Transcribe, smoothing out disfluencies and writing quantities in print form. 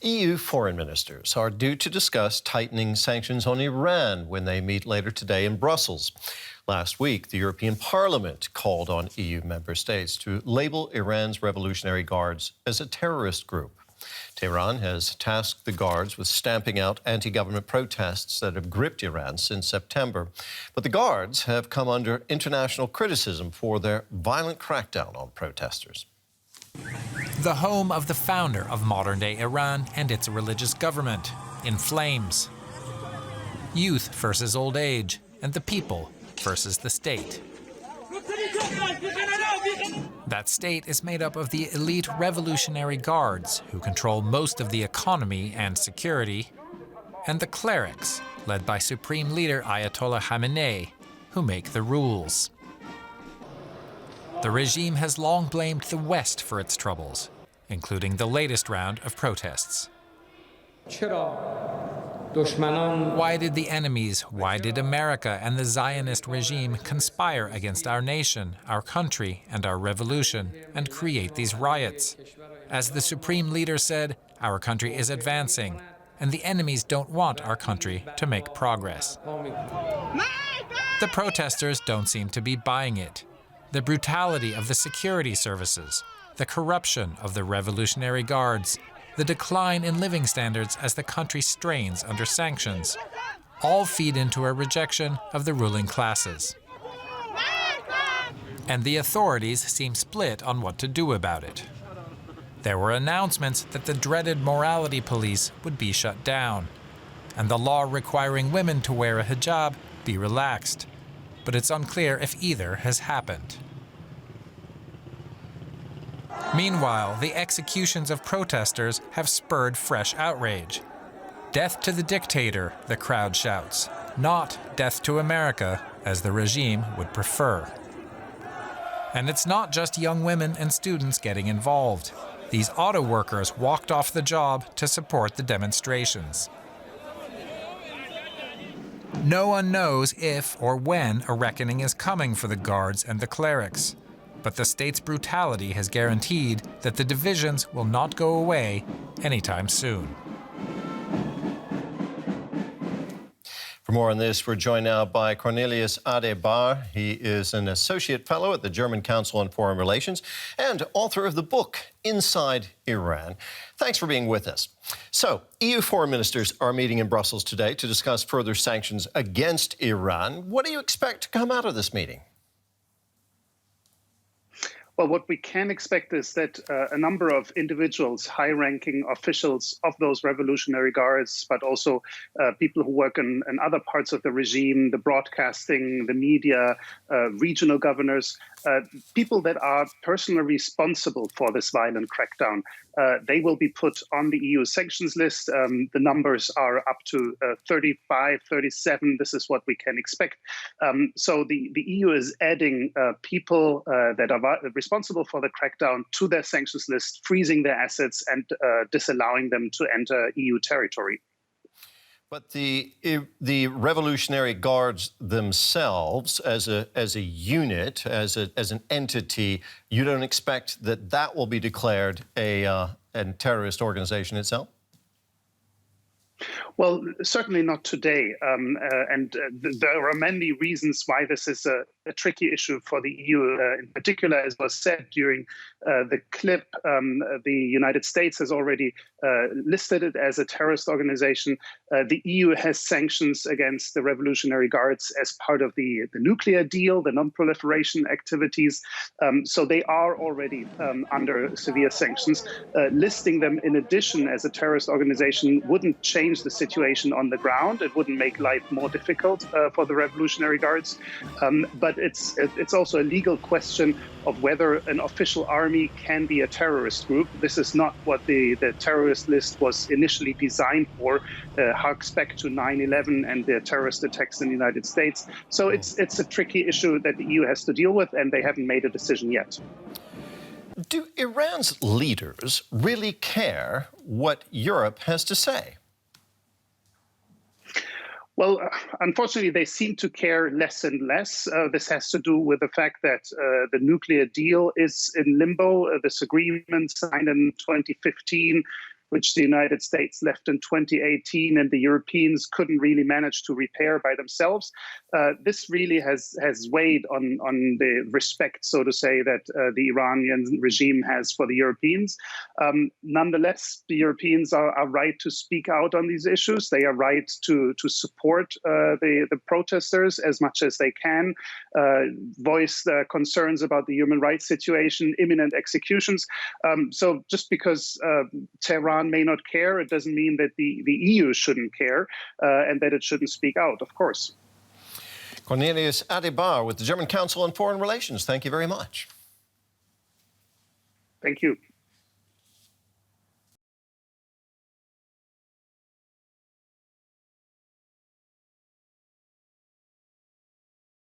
EU foreign ministers are due to discuss tightening sanctions on Iran when they meet later today in Brussels. Last week, the European Parliament called on EU member states to label Iran's Revolutionary Guards as a terrorist group. Tehran has tasked the Guards with stamping out anti-government protests that have gripped Iran since September. But the Guards have come under international criticism for their violent crackdown on protesters. The home of the founder of modern-day Iran and its religious government, in flames. Youth versus old age, and the people versus the state. That state is made up of the elite Revolutionary Guards, who control most of the economy and security, and the clerics, led by Supreme Leader Ayatollah Khamenei, who make the rules. The regime has long blamed the West for its troubles, including the latest round of protests. Why did the enemies, why did America and the Zionist regime conspire against our nation, our country, and our revolution, and create these riots? As the Supreme Leader said, our country is advancing, and the enemies don't want our country to make progress. The protesters don't seem to be buying it. The brutality of the security services, the corruption of the Revolutionary Guards, the decline in living standards as the country strains under sanctions, all feed into a rejection of the ruling classes. And the authorities seem split on what to do about it. There were announcements that the dreaded morality police would be shut down, and the law requiring women to wear a hijab be relaxed. But it's unclear if either has happened. Meanwhile, the executions of protesters have spurred fresh outrage. Death to the dictator, the crowd shouts, not death to America, as the regime would prefer. And it's not just young women and students getting involved. These auto workers walked off the job to support the demonstrations. No one knows if or when a reckoning is coming for the Guards and the clerics. But the state's brutality has guaranteed that the divisions will not go away anytime soon. For more on this, we're joined now by Cornelius Adebar. He is an associate fellow at the German Council on Foreign Relations and author of the book Inside Iran. Thanks for being with us. So, EU foreign ministers are meeting in Brussels today to discuss further sanctions against Iran. What do you expect to come out of this meeting? Well, what we can expect is that a number of individuals, high-ranking officials of those Revolutionary Guards, but also people who work in other parts of the regime, the broadcasting, the media, regional governors, people that are personally responsible for this violent crackdown, they will be put on the EU sanctions list. The numbers are up to 35, 37. This is what we can expect. So the EU is adding people that are responsible for the crackdown to their sanctions list, freezing their assets and disallowing them to enter EU territory. But the Revolutionary Guards themselves, as a unit, as an entity, you don't expect that will be declared a terrorist organization itself? Well, certainly not today. There are many reasons why this is a tricky issue for the EU. In particular, as was said during the clip, the United States has already listed it as a terrorist organization. The EU has sanctions against the Revolutionary Guards as part of the nuclear deal, the non-proliferation activities. So they are already under severe sanctions. Listing them in addition as a terrorist organization wouldn't change the situation on the ground. It wouldn't make life more difficult for the Revolutionary Guards. But it's also a legal question of whether an official army can be a terrorist group. This is not what the terrorist list was initially designed for. Harks back to 9/11 and the terrorist attacks in the United States. So it's a tricky issue that the EU has to deal with, and they haven't made a decision yet. Do Iran's leaders really care what Europe has to say? Well, unfortunately, they seem to care less and less. This has to do with the fact that the nuclear deal is in limbo. This agreement signed in 2015 which the United States left in 2018 and the Europeans couldn't really manage to repair by themselves. This really has weighed on the respect, so to say, that the Iranian regime has for the Europeans. Nonetheless, the Europeans are right to speak out on these issues. They are right to support the protesters as much as they can, voice their concerns about the human rights situation, imminent executions. So just because Tehran may not care, it doesn't mean that the EU shouldn't care and that it shouldn't speak out, of course. Cornelius Adibar with the German Council on Foreign Relations. Thank you very much. Thank you.